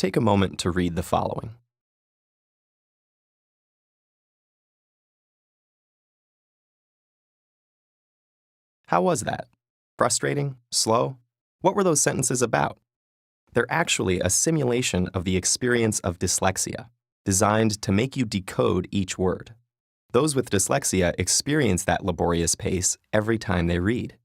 Take a moment to read the following. How was that? Frustrating? Slow? What were those sentences about? They're actually a simulation of the experience of dyslexia, designed to make you decode each word. Those with dyslexia experience that laborious pace every time they read.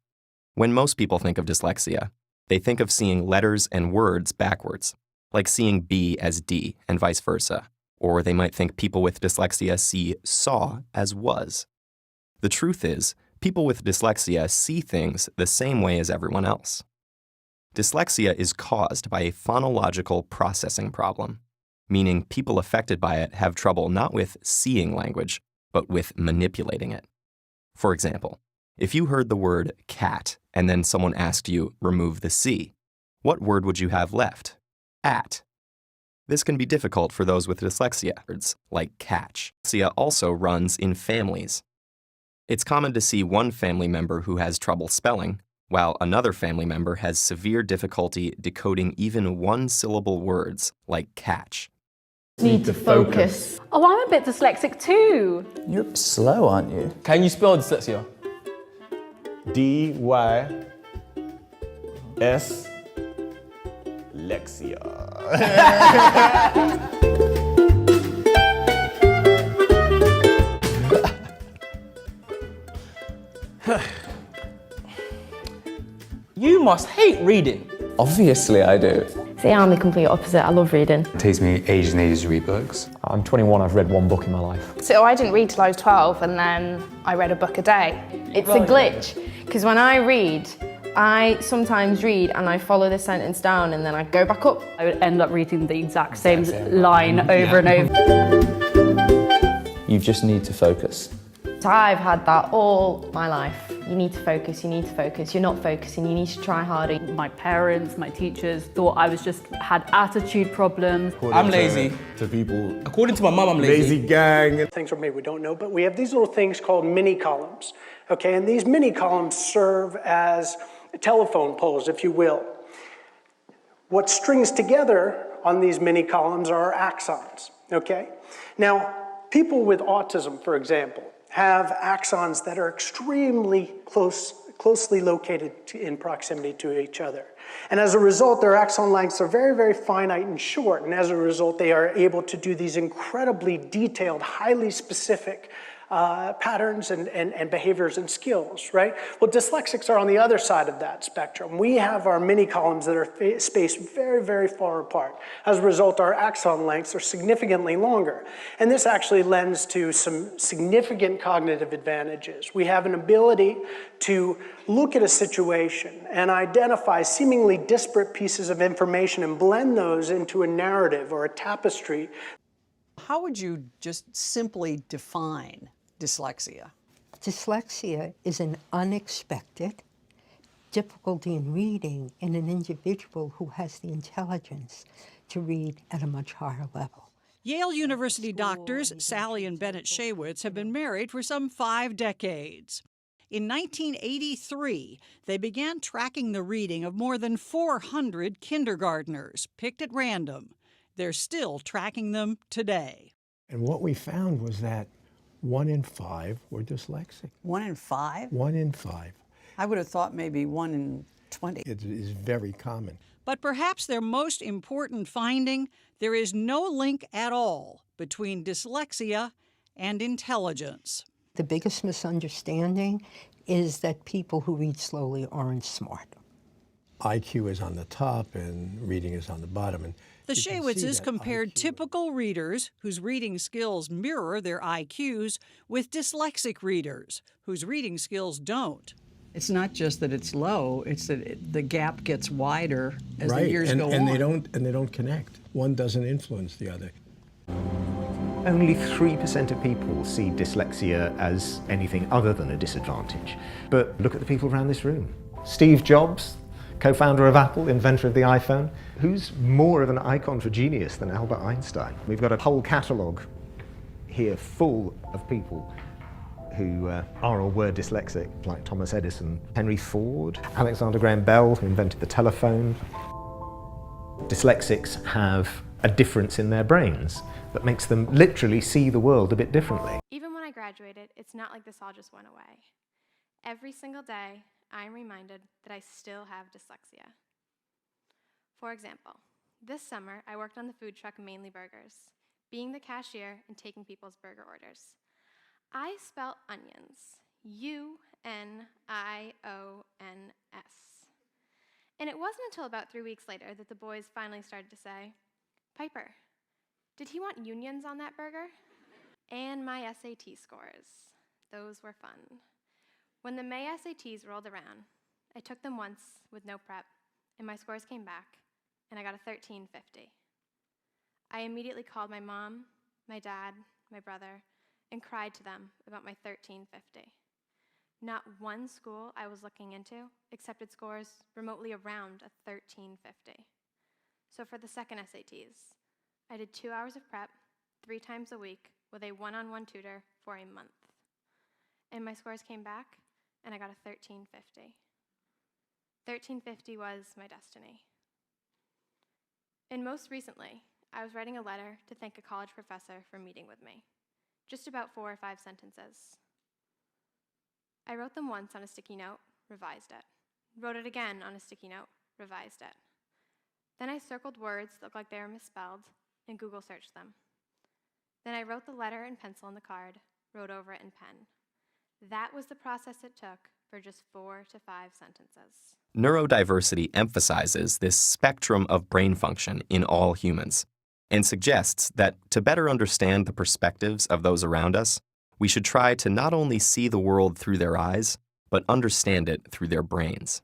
When most people think of dyslexia, they think of seeing letters and words backwards, like seeing B as D and vice versa, or they might think people with dyslexia see saw as was. The truth is, people with dyslexia see things the same way as everyone else. Dyslexia is caused by a phonological processing problem, meaning people affected by it have trouble not with seeing language, but with manipulating it. For example, if you heard the word cat and then someone asked you, remove the C, what word would you have left? At. This can be difficult for those with dyslexia, words like catch. Dyslexia also runs in families. It's common to see one family member who has trouble spelling, while another family member has severe difficulty decoding even one-syllable words like catch. Need to focus. Oh, I'm a bit dyslexic too. You're slow, aren't you? Can you spell dyslexia? D-Y-S Lexia. You must hate reading. Obviously I do. See, I'm the complete opposite. I love reading. It takes me ages and ages to read books. I'm 21, I've read one book in my life. So I didn't read till I was 12 and then I read a book a day. It's a glitch, because when I read, I sometimes read and I follow the sentence down and then I go back up. I would end up reading the exact same line over and over. You just need to focus. So I've had that all my life. You need to focus, you need to focus. You're not focusing, you need to try harder. My parents, my teachers thought I had attitude problems. I'm lazy. To people. According to my mum, I'm lazy. Lazy gang. Things or maybe we don't know, but we have these little things called mini columns. Okay, and these mini columns serve as telephone poles, if you will. What strings together on these mini columns are our axons. Okay? Now, people with autism, for example, have axons that are extremely closely located in proximity to each other. And as a result, their axon lengths are very, very finite and short. And as a result, they are able to do these incredibly detailed, highly specific patterns and behaviors and skills, right? Well, dyslexics are on the other side of that spectrum. We have our mini columns that are spaced very, very far apart. As a result, our axon lengths are significantly longer. And this actually lends to some significant cognitive advantages. We have an ability to look at a situation and identify seemingly disparate pieces of information and blend those into a narrative or a tapestry. How would you just simply define dyslexia? Dyslexia is an unexpected difficulty in reading in an individual who has the intelligence to read at a much higher level. Yale University doctors Sally and Bennett Shaywitz have been married for some 5 decades. In 1983, they began tracking the reading of more than 400 kindergartners, picked at random. They're still tracking them today. And what we found was that 1 in 5 were dyslexic. 1 in 5? 1 in 5. I would have thought maybe 1 in 20. It is very common. But perhaps their most important finding, there is no link at all between dyslexia and intelligence. The biggest misunderstanding is that people who read slowly aren't smart. IQ is on the top and reading is on the bottom. And the Shaywitzes compared typical readers whose reading skills mirror their IQs with dyslexic readers whose reading skills don't. It's not just that it's low, it's that the gap gets wider as the years go on. And they don't connect. One doesn't influence the other. Only 3% of people see dyslexia as anything other than a disadvantage. But look at the people around this room. Steve Jobs, co-founder of Apple, inventor of the iPhone. Who's more of an icon for genius than Albert Einstein? We've got a whole catalogue here full of people who are or were dyslexic, like Thomas Edison, Henry Ford, Alexander Graham Bell, who invented the telephone. Dyslexics have a difference in their brains that makes them literally see the world a bit differently. Even when I graduated, it's not like this all just went away. Every single day, I'm reminded that I still have dyslexia. For example, this summer, I worked on the food truck Mainly Burgers, being the cashier and taking people's burger orders. I spell onions, UNIONS. And it wasn't until about 3 weeks later that the boys finally started to say, "Piper, did he want unions on that burger?" And my SAT scores. Those were fun. When the May SATs rolled around, I took them once with no prep, and my scores came back, and I got a 1350. I immediately called my mom, my dad, my brother, and cried to them about my 1350. Not one school I was looking into accepted scores remotely around a 1350. So for the second SATs, I did 2 hours of prep 3 times a week with a one-on-one tutor for a month. And my scores came back, and I got a 1350. 1350 was my destiny. And most recently, I was writing a letter to thank a college professor for meeting with me. Just about 4 or 5 sentences. I wrote them once on a sticky note, revised it. Wrote it again on a sticky note, revised it. Then I circled words that looked like they were misspelled and Google searched them. Then I wrote the letter in pencil on the card, wrote over it in pen. That was the process it took for just 4 to 5 sentences. Neurodiversity emphasizes this spectrum of brain function in all humans and suggests that to better understand the perspectives of those around us, we should try to not only see the world through their eyes, but understand it through their brains.